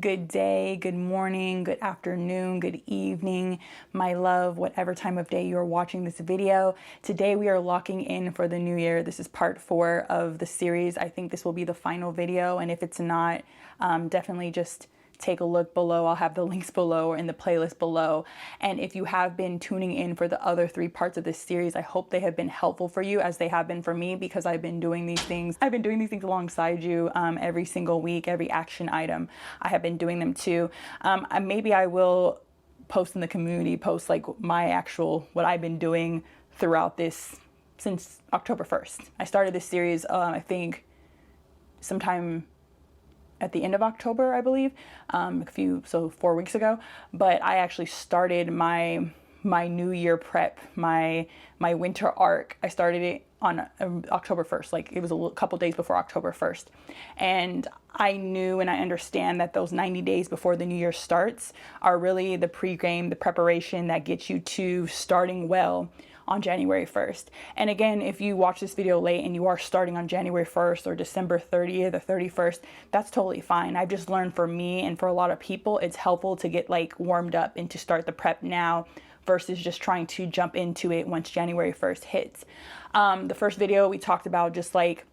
good day, good morning, good afternoon, good evening, my love, whatever time of day you're watching this video. Today we are locking in for the new year. This is part 4 of the series. I think this will be the final video, and if it's not, definitely just take a look below. I'll have the links below or in the playlist below. And if you have been tuning in for the other 3 parts of this series, I hope they have been helpful for you as they have been for me, because I've been doing these things. I've been doing these things alongside you every single week, every action item. I have been doing them too. Maybe I will post in the community, post like my actual, what I've been doing throughout this since October 1st. I started this series, I think sometime at the end of October, I believe, 4 weeks ago. But I actually started my New Year prep, my winter arc. I started it on October 1st, like it was a couple days before October 1st. And I knew and I understand that those 90 days before the new year starts are really the pre-game, the preparation that gets you to starting well on January 1st. And again, if you watch this video late and you are starting on January 1st or December 30th or 31st, that's totally fine. I've just learned for me and for a lot of people, it's helpful to get like warmed up and to start the prep now versus just trying to jump into it once January 1st hits. The first video we talked about just like,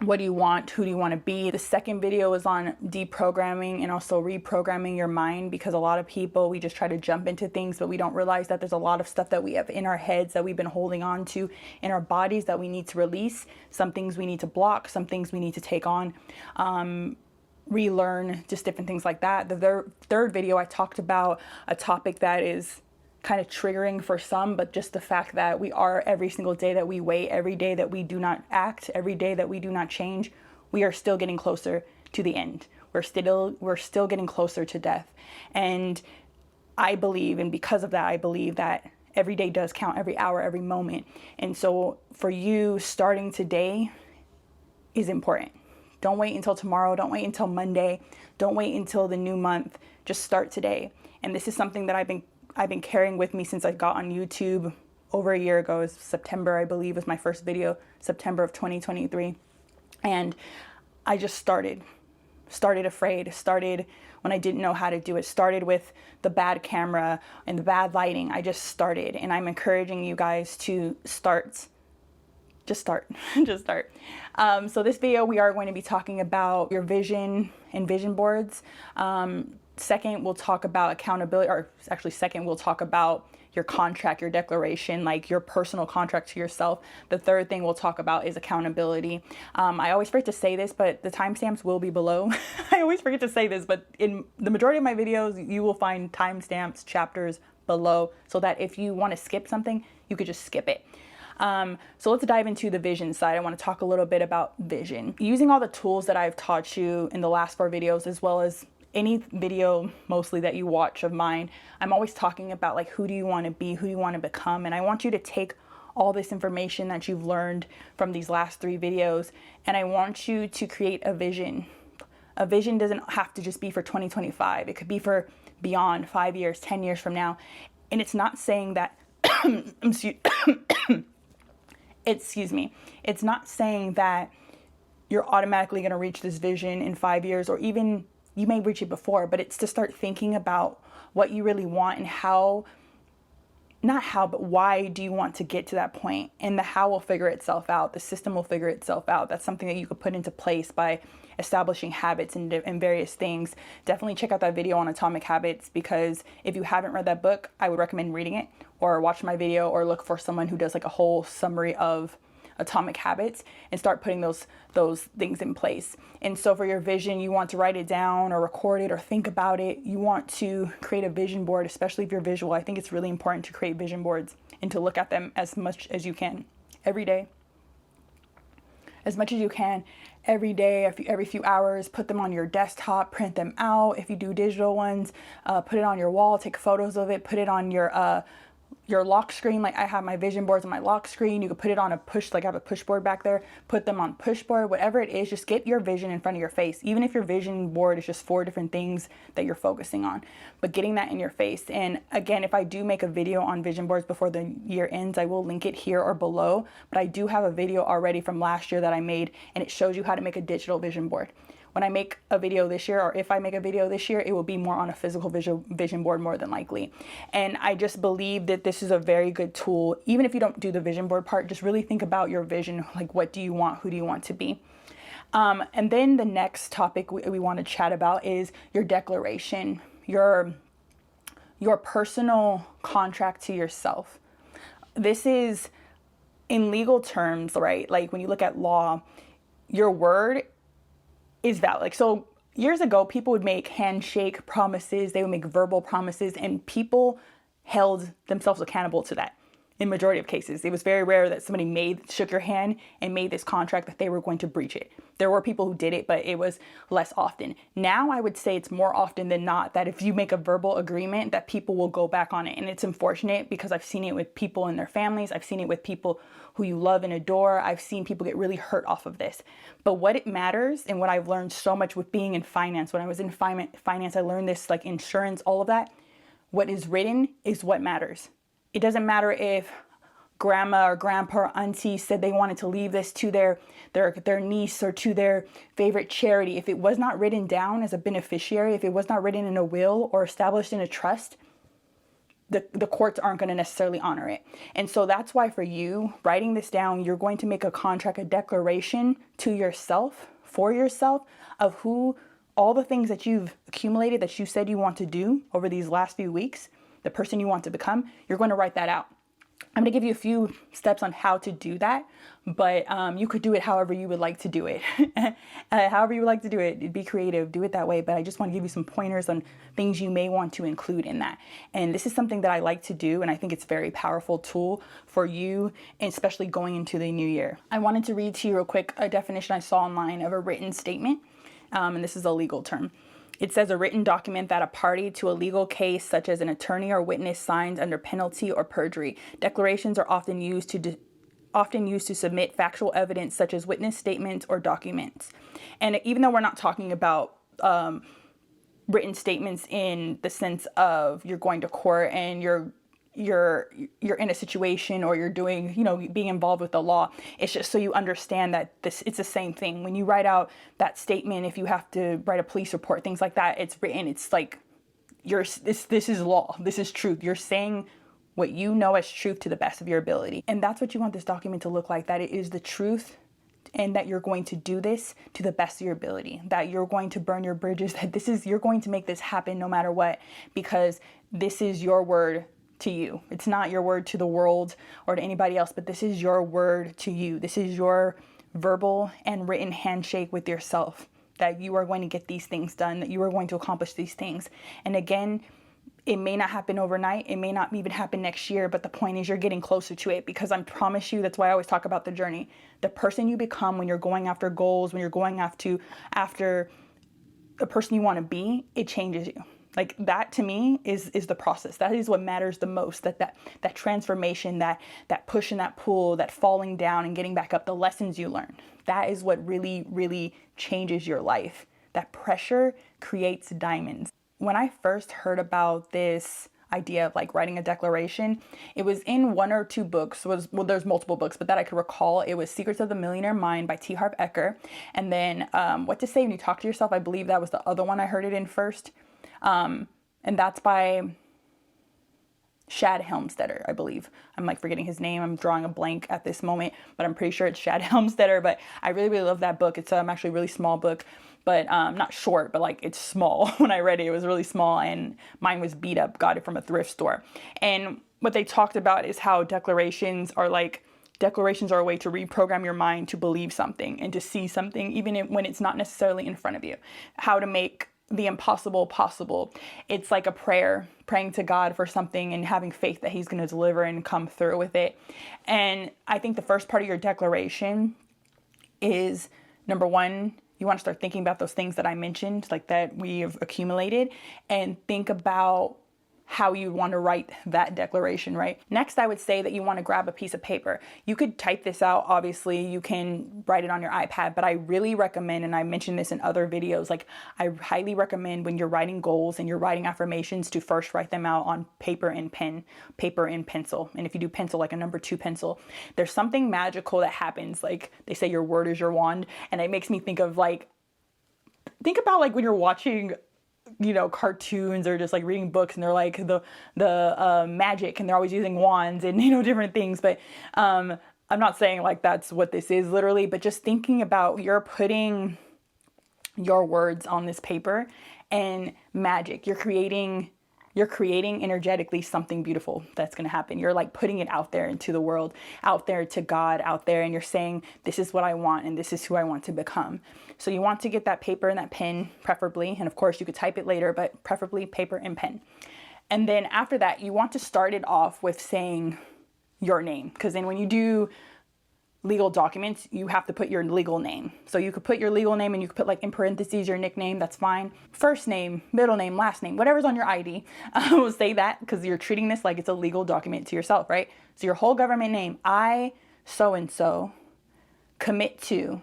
what do you want? Who do you want to be? The second video is on deprogramming and also reprogramming your mind, because a lot of people, we just try to jump into things, but we don't realize that there's a lot of stuff that we have in our heads that we've been holding on to in our bodies that we need to release. Some things we need to block, some things we need to take on, relearn, just different things like that. The third video, I talked about a topic that is kind of triggering for some, but just the fact that we are, every single day that we wait, every day that we do not act, every day that we do not change, we are still getting closer to the end. We're still getting closer to death. And I believe, and because of that, I believe that every day does count, every hour, every moment. And so for you, starting today is important. Don't wait until tomorrow. Don't wait until Monday. Don't wait until the new month. Just start today. And this is something that I've been carrying with me since I got on YouTube over a year ago. It was September, I believe, was my first video, September of 2023. And I just started afraid, started when I didn't know how to do it, started with the bad camera and the bad lighting. I just started, and I'm encouraging you guys to start. Just start, just start. So this video, we are going to be talking about your vision and vision boards. Second, we'll talk about accountability, or actually second, we'll talk about your contract, your declaration, like your personal contract to yourself. The third thing we'll talk about is accountability. I always forget to say this, but the timestamps will be below. I always forget to say this, but in the majority of my videos, you will find timestamps, chapters below, so that if you want to skip something, you could just skip it. So let's dive into the vision side. I want to talk a little bit about vision. Using all the tools that I've taught you in the last 4 videos, as well as any video mostly that you watch of mine, I'm always talking about like, who do you want to be, who do you want to become? And I want you to take all this information that you've learned from these last 3 videos, and I want you to create a vision. A vision doesn't have to just be for 2025. It could be for beyond 5 years, 10 years from now. And it's not saying that, excuse me, it's not saying that you're automatically going to reach this vision in 5 years, or even you may reach it before, but it's to start thinking about what you really want and how, not how, but why do you want to get to that point? And the how will figure itself out. The system will figure itself out. That's something that you could put into place by establishing habits and various things. Definitely check out that video on Atomic Habits, because if you haven't read that book, I would recommend reading it, or watch my video, or look for someone who does like a whole summary of Atomic Habits and start putting those things in place. And so for your vision, you want to write it down or record it or think about it. You want to create a vision board, especially if you're visual. I think it's really important to create vision boards and to look at them as much as you can every day. As much as you can every day, every few hours. Put them on your desktop, print them out. If you do digital ones, put it on your wall, take photos of it, put it on your lock screen. Like I have my vision boards on my lock screen. You could put it on a push, like I have a push board back there, put them on push board, whatever it is, just get your vision in front of your face. Even if your vision board is just 4 different things that you're focusing on, but getting that in your face. And again, if I do make a video on vision boards before the year ends, I will link it here or below, but I do have a video already from last year that I made, and it shows you how to make a digital vision board. when I make a video this year, or if I make a video this year, it will be more on a physical vision board more than likely. And I just believe that this is a very good tool. Even if you don't do the vision board part, just really think about your vision. Like, what do you want? Who do you want to be? And then the next topic we want to chat about is your declaration, your personal contract to yourself. This is, in legal terms, right? Like when you look at law, your word is valid. Like, so years ago, people would make handshake promises, they would make verbal promises, and people held themselves accountable to that. In majority of cases, it was very rare that somebody shook your hand and made this contract that they were going to breach it. There were people who did it, but it was less often. Now I would say it's more often than not that if you make a verbal agreement, that people will go back on it. And it's unfortunate because I've seen it with people and their families. I've seen it with people who you love and adore. I've seen people get really hurt off of this. But what it matters, and what I've learned so much with being in finance, when I was in finance, I learned this, like insurance, all of that. What is written is what matters. It doesn't matter if grandma or grandpa or auntie said they wanted to leave this to their niece or to their favorite charity. If it was not written down as a beneficiary, if it was not written in a will or established in a trust, the courts aren't going to necessarily honor it. And so that's why for you, writing this down, you're going to make a contract, a declaration to yourself, for yourself, of all the things that you've accumulated, that you said you want to do over these last few weeks, the person you want to become. You're going to write that out. I'm going to give you a few steps on how to do that, but you could do it however you would like to do it. However you would like to do it, be creative, do it that way. But I just want to give you some pointers on things you may want to include in that. And this is something that I like to do, and I think it's a very powerful tool for you, and especially going into the new year. I wanted to read to you real quick a definition I saw online of a written statement, and this is a legal term. It says a written document that a party to a legal case, such as an attorney or witness, signs under penalty or perjury. Declarations are often used to submit factual evidence, such as witness statements or documents. And even though we're not talking about written statements in the sense of you're going to court and you're in a situation, or you're doing, being involved with the law. It's just so you understand that it's the same thing. When you write out that statement, if you have to write a police report, things like that, it's written. It's like this is law. This is truth. You're saying what you know as truth to the best of your ability. And that's what you want this document to look like, that it is the truth, and that you're going to do this to the best of your ability, that you're going to burn your bridges, that you're going to make this happen no matter what, because this is your word to you. It's not your word to the world or to anybody else, but this is your word to you. This is your verbal and written handshake with yourself, that you are going to get these things done, that you are going to accomplish these things. And again, it may not happen overnight. It may not even happen next year, but the point is you're getting closer to it, because I promise you, that's why I always talk about the journey. The person you become when you're going after goals, when you're going after the person you want to be, it changes you. Like, that to me is the process. That is what matters the most. That transformation, that push and that pull, that falling down and getting back up, the lessons you learn. That is what really, really changes your life. That pressure creates diamonds. When I first heard about this idea of like writing a declaration, it was in one or two books. There's multiple books, but that I could recall. It was Secrets of the Millionaire Mind by T. Harv Eker. And then What to Say When You Talk to Yourself, I believe that was the other one I heard it in first. And that's by Shad Helmstetter, I believe. I'm like forgetting his name. I'm drawing a blank at this moment, but I'm pretty sure it's Shad Helmstetter. But I really, really love that book. It's actually a really small book, but not short, but like it's small. When I read it, it was really small, and mine was beat up. Got it from a thrift store. And what they talked about is how declarations are a way to reprogram your mind to believe something and to see something, even when it's not necessarily in front of you. How to make the impossible possible. It's like a prayer, praying to God for something and having faith that he's going to deliver and come through with it. And I think the first part of your declaration is, number one, you want to start thinking about those things that I mentioned, like that we have accumulated, and think about how you want to write that declaration, right? Next, I would say that you want to grab a piece of paper. You could type this out. Obviously, you can write it on your iPad, but I really recommend, and I mentioned this in other videos, like I highly recommend when you're writing goals and you're writing affirmations to first write them out on paper and pencil. And if you do pencil, like a number 2 pencil, there's something magical that happens. Like they say your word is your wand. And it makes me think of like think about like when you're watching, you know, cartoons or just like reading books, and they're like the magic, and they're always using wands and, you know, different things. But I'm not saying like that's what this is literally, but just thinking about, you're putting your words on this paper and magic. You're creating energetically something beautiful that's going to happen. You're like putting it out there into the world, out there to God, out there, and you're saying, this is what I want and this is who I want to become. So you want to get that paper and that pen, preferably, and of course you could type it later, but preferably paper and pen. And then after that, you want to start it off with saying your name, because then when you do legal documents, you have to put your legal name. So you could put your legal name, and you could put like in parentheses your nickname, that's fine. First name, middle name, last name, whatever's on your ID. I will say that because you're treating this like it's a legal document to yourself, right? So your whole government name, I so-and-so commit to,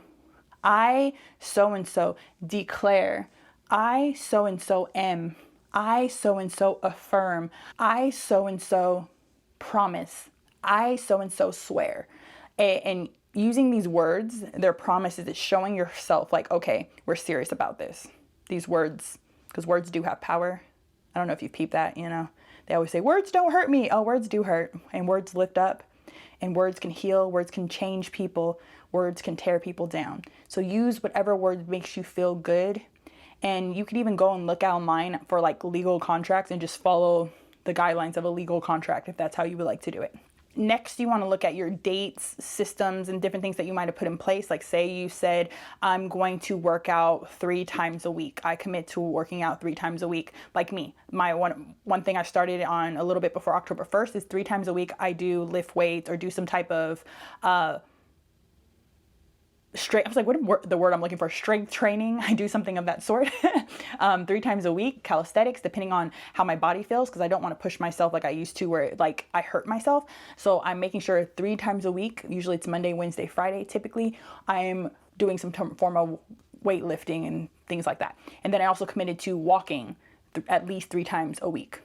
I so-and-so declare, I so-and-so am, I so-and-so affirm, I so-and-so promise, I so-and-so swear. And using these words, their promises, it's showing yourself like, okay, we're serious about this. These words, because words do have power. I don't know if you've peeped that, you know. They always say, words don't hurt me. Oh, words do hurt. And words lift up. And words can heal. Words can change people. Words can tear people down. So use whatever word makes you feel good. And you could even go and look online for like legal contracts and just follow the guidelines of a legal contract if that's how you would like to do it. Next, you want to look at your dates, systems, and different things that you might have put in place. Like say you said, I'm going to work out 3 times a week. I commit to working out 3 times a week. Like me, my one thing I started on a little bit before October 1st is 3 times a week I do lift weights or do some type of I was like, what the word I'm looking for? Strength training. I do something of that sort. 3 times a week, calisthenics, depending on how my body feels, because I don't want to push myself like I used to, where like I hurt myself. So I'm making sure 3 times a week, usually it's Monday, Wednesday, Friday, typically, I'm doing some form of weightlifting and things like that. And then I also committed to walking at least 3 times a week.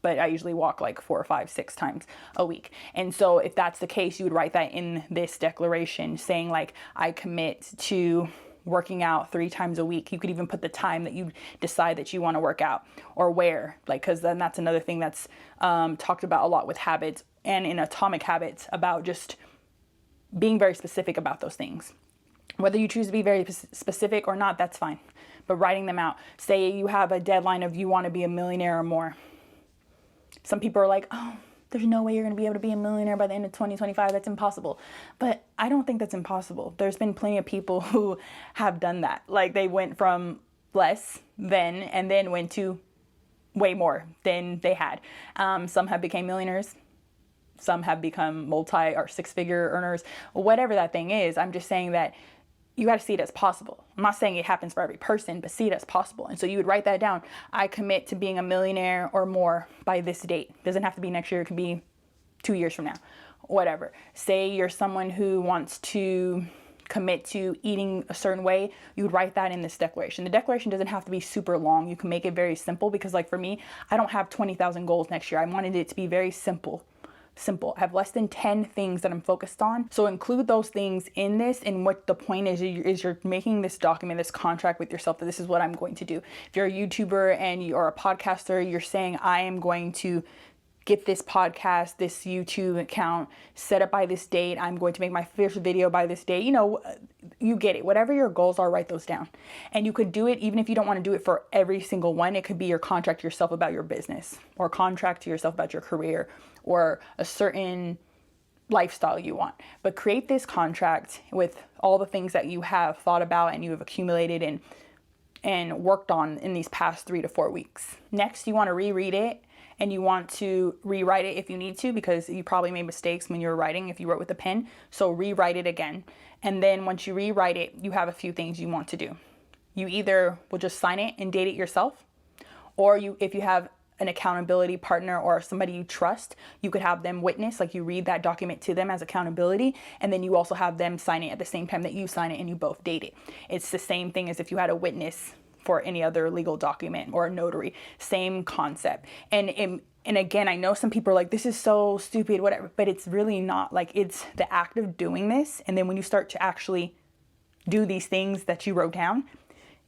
But I usually walk like 4 or 5, 6 times a week. And so if that's the case, you would write that in this declaration saying like, I commit to working out 3 times a week. You could even put the time that you decide that you want to work out, or where, like, because then that's another thing that's talked about a lot with habits and in Atomic Habits, about just being very specific about those things. Whether you choose to be very specific or not, that's fine. But writing them out. Say you have a deadline of you want to be a millionaire or more. Some people are like, oh, there's no way you're going to be able to be a millionaire by the end of 2025. That's impossible. But I don't think that's impossible. There's been plenty of people who have done that. Like they went from less then and then went to way more than they had. Some have become millionaires. Some have become multi or 6-figure earners. Whatever that thing is, I'm just saying that you got to see it as possible. I'm not saying it happens for every person, but see it as possible. And so you would write that down. I commit to being a millionaire or more by this date. Doesn't have to be next year. It could be 2 years from now, whatever. Say you're someone who wants to commit to eating a certain way. You would write that in this declaration. The declaration doesn't have to be super long. You can make it very simple, because like for me, I don't have 20,000 goals next year. I wanted it to be very simple. I have less than 10 things that I'm focused on. So include those things in this. And what the point is you're making this document, this contract with yourself, that this is what I'm going to do. If you're a YouTuber and you're a podcaster, you're saying, I am going to get this podcast, this YouTube account set up by this date. I'm going to make my first video by this date. You know, you get it. Whatever your goals are, write those down. And you could do it even if you don't want to do it for every single one. It could be your contract to yourself about your business, or contract to yourself about your career, or a certain lifestyle you want. But create this contract with all the things that you have thought about and you have accumulated and worked on in these past 3 to 4 weeks. Next, you want to reread it. And you want to rewrite it if you need to, because you probably made mistakes when you were writing if you wrote with a pen. So rewrite it again. And then once you rewrite it, you have a few things you want to do. You either will just sign it and date it yourself, or if you have an accountability partner or somebody you trust, you could have them witness, like you read that document to them as accountability, and then you also have them sign it at the same time that you sign it, and you both date it. It's the same thing as if you had a witness for any other legal document or a notary. Same concept. And again, I know some people are like, this is so stupid, whatever, but it's really not. Like, it's the act of doing this. And then when you start to actually do these things that you wrote down,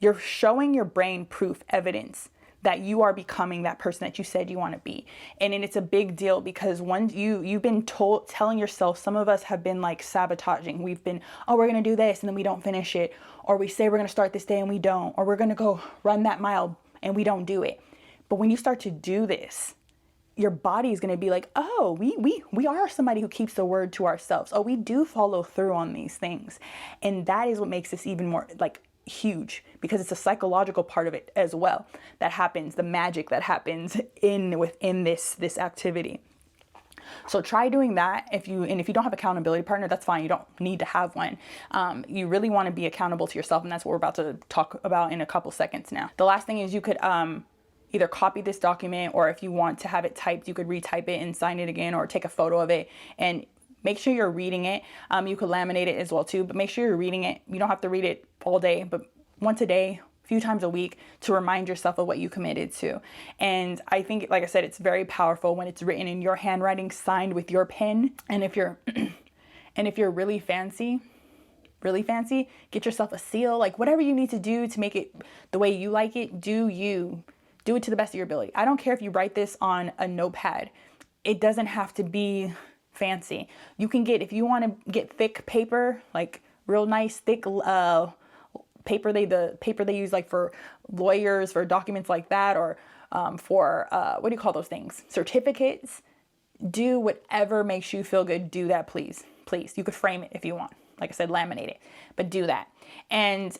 You're showing your brain proof, evidence that you are becoming that person that you said you want to be. And it's a big deal because once you've been telling yourself, some of us have been like sabotaging. We've been, oh, we're going to do this and then we don't finish it. Or we say we're going to start this day and we don't. Or we're going to go run that mile and we don't do it. But when you start to do this, your body is going to be like, oh, we are somebody who keeps the word to ourselves. Oh, we do follow through on these things. And that is what makes this even more like huge, because it's a psychological part of it as well that happens, the magic that happens within this activity. So try doing that. If you don't have an accountability partner, that's fine. You don't need to have one. You really want to be accountable to yourself, and that's what we're about to talk about in a couple seconds now. The last thing is you could either copy this document, or if you want to have it typed, you could retype it and sign it again, or take a photo of it and make sure you're reading it. You could laminate it as well too, but make sure you're reading it. You don't have to read it all day, but once a day, a few times a week, to remind yourself of what you committed to. And I think, like I said, it's very powerful when it's written in your handwriting, signed with your pen. And if you're really fancy, get yourself a seal, like whatever you need to do to make it the way you like it. Do it to the best of your ability. I don't care if you write this on a notepad. It doesn't have to be fancy. You can get, if you want to get thick paper, like real nice thick paper, the paper they use like for lawyers, for documents like that, or for what do you call those things, certificates. Do whatever makes you feel good. Do that, please. You could frame it if you want, like I said, laminate it, but do that and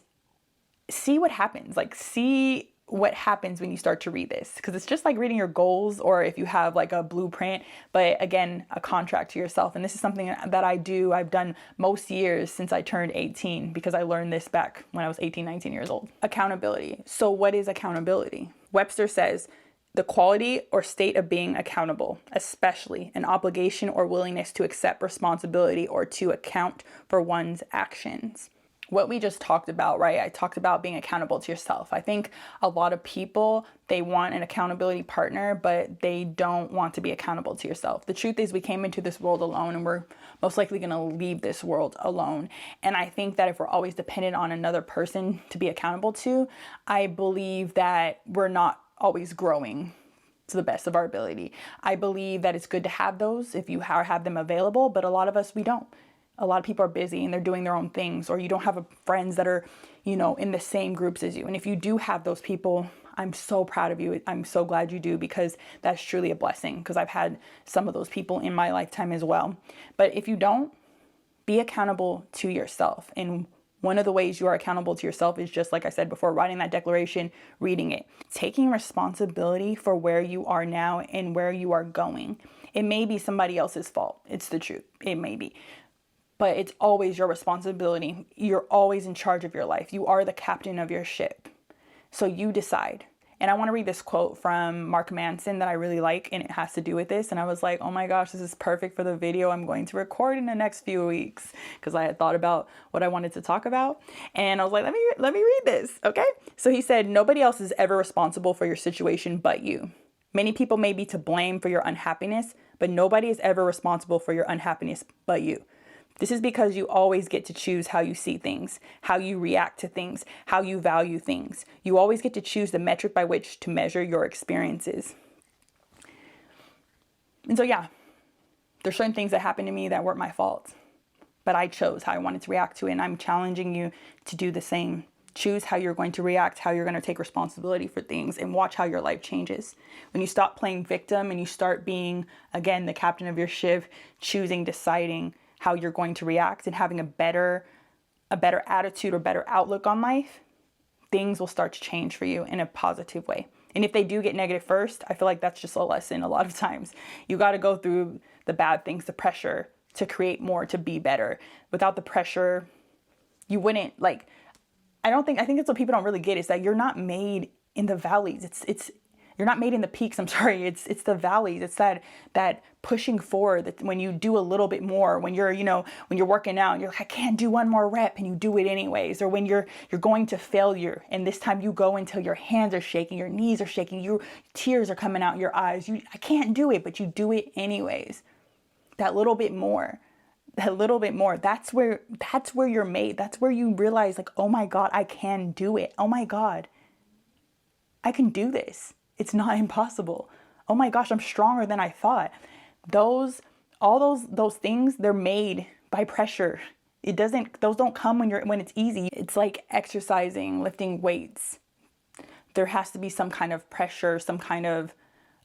see what happens. Like, see what happens when you start to read this, because it's just like reading your goals, or if you have like a blueprint, but again, a contract to yourself. And this is something that I've done most years since I turned 18, because I learned this back when I was 18, 19 years old. Accountability. So what is accountability? Webster says, the quality or state of being accountable, especially an obligation or willingness to accept responsibility or to account for one's actions. What we just talked about, right? I talked about being accountable to yourself. I think a lot of people, they want an accountability partner, but they don't want to be accountable to yourself. The truth is, we came into this world alone, and we're most likely going to leave this world alone. And I think that if we're always dependent on another person to be accountable to, I believe that we're not always growing to the best of our ability. I believe that it's good to have those if you have them available, but a lot of us, we don't. A lot of people are busy and they're doing their own things, or you don't have friends that are, in the same groups as you. And if you do have those people, I'm so proud of you. I'm so glad you do, because that's truly a blessing, because I've had some of those people in my lifetime as well. But if you don't, be accountable to yourself. And one of the ways you are accountable to yourself is, just like I said before, writing that declaration, reading it, taking responsibility for where you are now and where you are going. It may be somebody else's fault. It's the truth. It may be. But it's always your responsibility. You're always in charge of your life. You are the captain of your ship. So you decide. And I want to read this quote from Mark Manson that I really like, and it has to do with this. And I was like, oh my gosh, this is perfect for the video I'm going to record in the next few weeks, because I had thought about what I wanted to talk about. And I was like, let me read this, okay? So he said, nobody else is ever responsible for your situation but you. Many people may be to blame for your unhappiness, but nobody is ever responsible for your unhappiness but you. This is because you always get to choose how you see things, how you react to things, how you value things. You always get to choose the metric by which to measure your experiences. And so, yeah, there's certain things that happened to me that weren't my fault, but I chose how I wanted to react to it. And I'm challenging you to do the same. Choose how you're going to react, how you're going to take responsibility for things, and watch how your life changes. When you stop playing victim and you start being, again, the captain of your ship, choosing, deciding how you're going to react and having a better attitude or better outlook on life, things will start to change for you in a positive way. And if they do get negative first, I feel like that's just a lesson. A lot of times you got to go through the bad things, the pressure, to create more, to be better. Without the pressure, you wouldn't, like, I think that's what people don't really get, is that you're not made in the valleys. You're not made in the peaks. I'm sorry. It's the valleys. It's that pushing forward, that when you do a little bit more, when you're working out and you're like, I can't do one more rep, and you do it anyways. Or when you're going to failure, and this time you go until your hands are shaking, your knees are shaking, your tears are coming out your eyes. I can't do it, but you do it anyways. That little bit more. a little bit more. That's where you're made. That's where you realize like, oh my God, I can do it. Oh my God, I can do this. It's not impossible. Oh my gosh, I'm stronger than I thought. All those things, they're made by pressure. Those don't come when it's easy. It's like exercising, lifting weights. There has to be some kind of pressure, some kind of,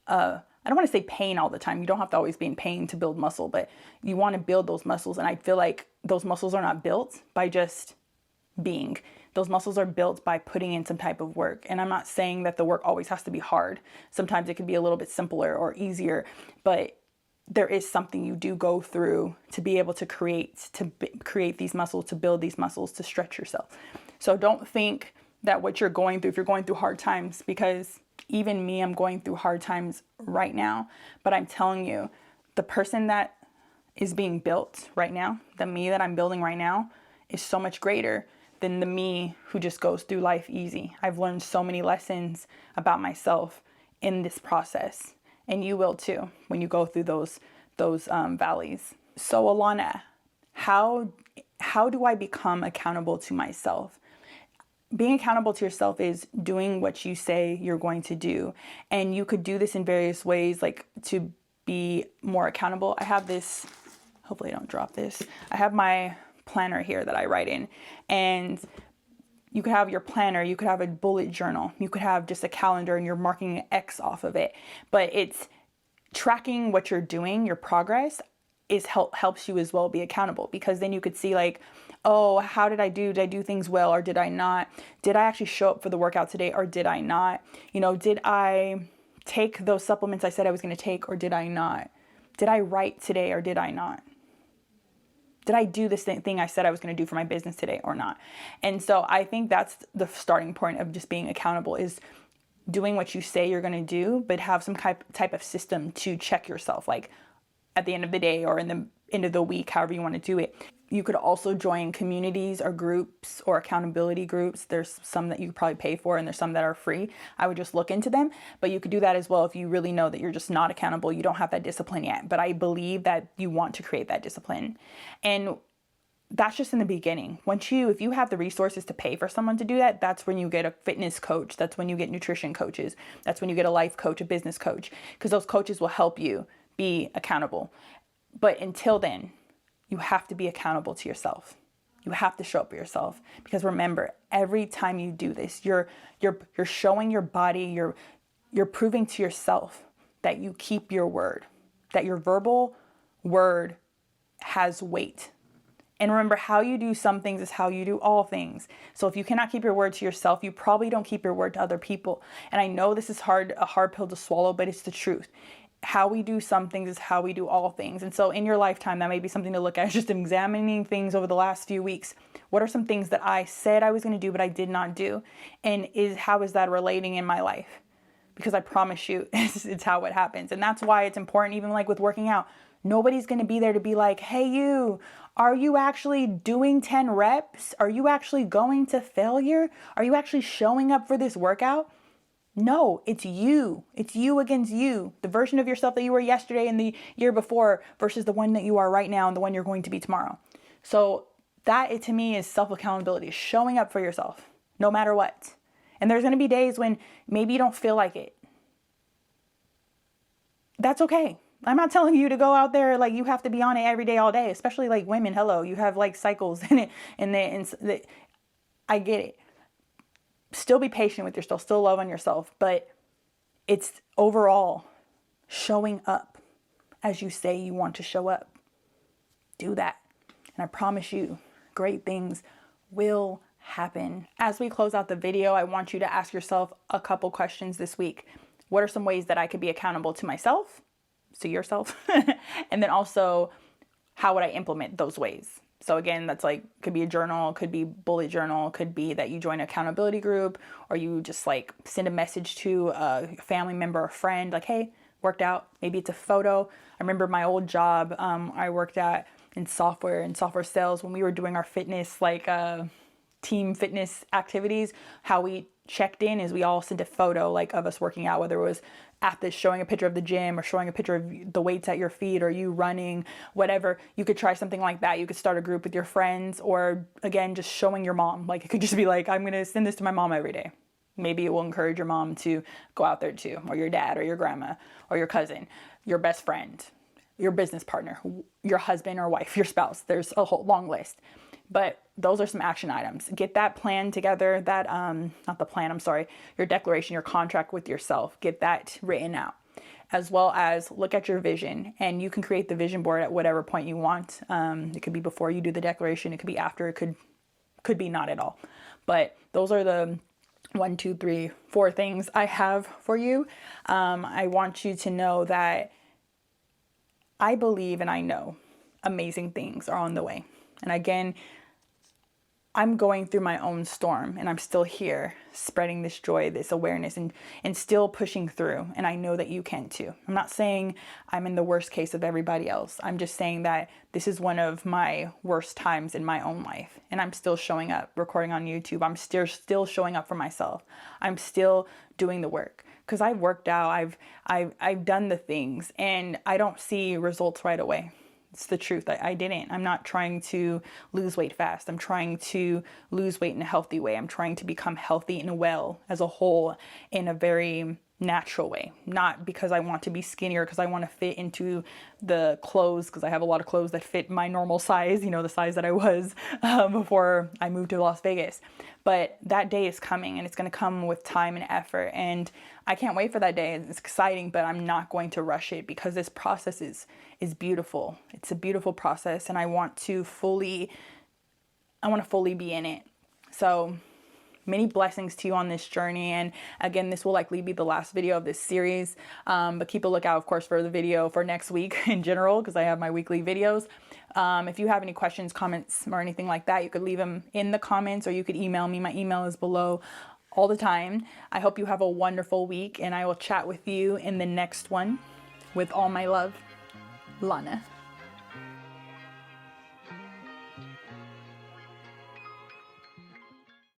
I don't want to say pain all the time. You don't have to always be in pain to build muscle, but you want to build those muscles. And I feel like those muscles are not built by just being. Those muscles are built by putting in some type of work. And I'm not saying that the work always has to be hard. Sometimes it can be a little bit simpler or easier, but there is something you do go through to be able to create these muscles, to build these muscles, to stretch yourself. So don't think that what you're going through, if you're going through hard times, because even me, I'm going through hard times right now, but I'm telling you, the person that is being built right now, the me that I'm building right now, is so much greater than the me who just goes through life easy. I've learned so many lessons about myself in this process, and you will too when you go through those valleys. So Alana, how do I become accountable to myself? Being accountable to yourself is doing what you say you're going to do. And you could do this in various ways, like to be more accountable. I have this, hopefully I don't drop this. I have my planner here that I write in. And you could have your planner, you could have a bullet journal, you could have just a calendar and you're marking an X off of it. But it's tracking what you're doing, your progress helps you as well be accountable, because then you could see like, oh, how did I do? Did I do things well or did I not? Did I actually show up for the workout today or did I not? You know, did I take those supplements I said I was going to take or did I not? Did I write today or did I not? Did I do this thing I said I was going to do for my business today or not? And so I think that's the starting point of just being accountable, is doing what you say you're going to do, but have some type of system to check yourself, like at the end of the day or in the end of the week, however you want to do it. You could also join communities or groups or accountability groups. There's some that you could probably pay for and there's some that are free. I would just look into them, but you could do that as well if you really know that you're just not accountable. You don't have that discipline yet, but I believe that you want to create that discipline. And that's just in the beginning. If you have the resources to pay for someone to do that, that's when you get a fitness coach. That's when you get nutrition coaches. That's when you get a life coach, a business coach, because those coaches will help you be accountable. But until then, you have to be accountable to yourself. You have to show up for yourself, because remember, every time you do this, you're showing your body, you're proving to yourself that you keep your word, that your verbal word has weight. And remember, how you do some things is how you do all things. So if you cannot keep your word to yourself, you probably don't keep your word to other people. And I know this is a hard pill to swallow, but it's the truth. How we do some things is how we do all things. And so in your lifetime, that may be something to look at, just examining things over the last few weeks. What are some things that I said I was going to do, but I did not do? And how is that relating in my life? Because I promise you, it's how it happens. And that's why it's important, even like with working out. Nobody's going to be there to be like, hey, are you actually doing 10 reps? Are you actually going to failure? Are you actually showing up for this workout? No, it's you. It's you against you. The version of yourself that you were yesterday and the year before versus the one that you are right now and the one you're going to be tomorrow. So that, to me, is self-accountability, showing up for yourself no matter what. And there's going to be days when maybe you don't feel like it. That's okay. I'm not telling you to go out there like you have to be on it every day, all day, especially like women. Hello, you have like cycles in it. And I get it. Still be patient with yourself, still love on yourself, but it's overall showing up as you say you want to show up. Do that. And I promise you, great things will happen. As we close out the video, I want you to ask yourself a couple questions this week. What are some ways that I could be accountable to myself, to yourself? And then also, how would I implement those ways? So again, that's like, could be a journal, could be bullet journal, could be that you join an accountability group, or you just like send a message to a family member or friend, like, hey, worked out. Maybe it's a photo. I remember my old job, I worked at in software sales, when we were doing our fitness, like team fitness activities, how we checked in is we all sent a photo like of us working out, whether it was at this showing a picture of the gym or showing a picture of the weights at your feet or you running, whatever. You could try something like that. You could start a group with your friends, or again, just showing your mom. Like it could just be like, I'm going to send this to my mom every day. Maybe it will encourage your mom to go out there too, or your dad or your grandma or your cousin, your best friend, your business partner, your husband or wife, your spouse. There's a whole long list. But those are some action items. Get that plan together, that, not the plan, I'm sorry, your declaration, your contract with yourself. Get that written out, as well as look at your vision. And you can create the vision board at whatever point you want. It could be before you do the declaration. It could be after. It could be not at all. But those are the 1, 2, 3, 4 things I have for you. I want you to know that I believe and I know amazing things are on the way. And again, I'm going through my own storm, and I'm still here spreading this joy, this awareness, and still pushing through. And I know that you can too. I'm not saying I'm in the worst case of everybody else. I'm just saying that this is one of my worst times in my own life, and I'm still showing up, recording on YouTube. I'm still showing up for myself. I'm still doing the work because I've worked out. I've done the things, and I don't see results right away. It's the truth. I didn't. I'm not trying to lose weight fast. I'm trying to lose weight in a healthy way. I'm trying to become healthy and well as a whole in a very natural way. Not because I want to be skinnier, because I want to fit into the clothes, because I have a lot of clothes that fit my normal size, you know, the size that I was before I moved to Las Vegas. But that day is coming, and it's going to come with time and effort. And I can't wait for that day. It's exciting, but I'm not going to rush it because this process is beautiful. It's a beautiful process, and I want to fully be in it. So many blessings to you on this journey. And again, this will likely be the last video of this series. But keep a lookout, of course, for the video for next week in general, because I have my weekly videos. If you have any questions, comments, or anything like that, you could leave them in the comments, or you could email me. My email is below all the time. I hope you have a wonderful week, and I will chat with you in the next one. With all my love, Lana.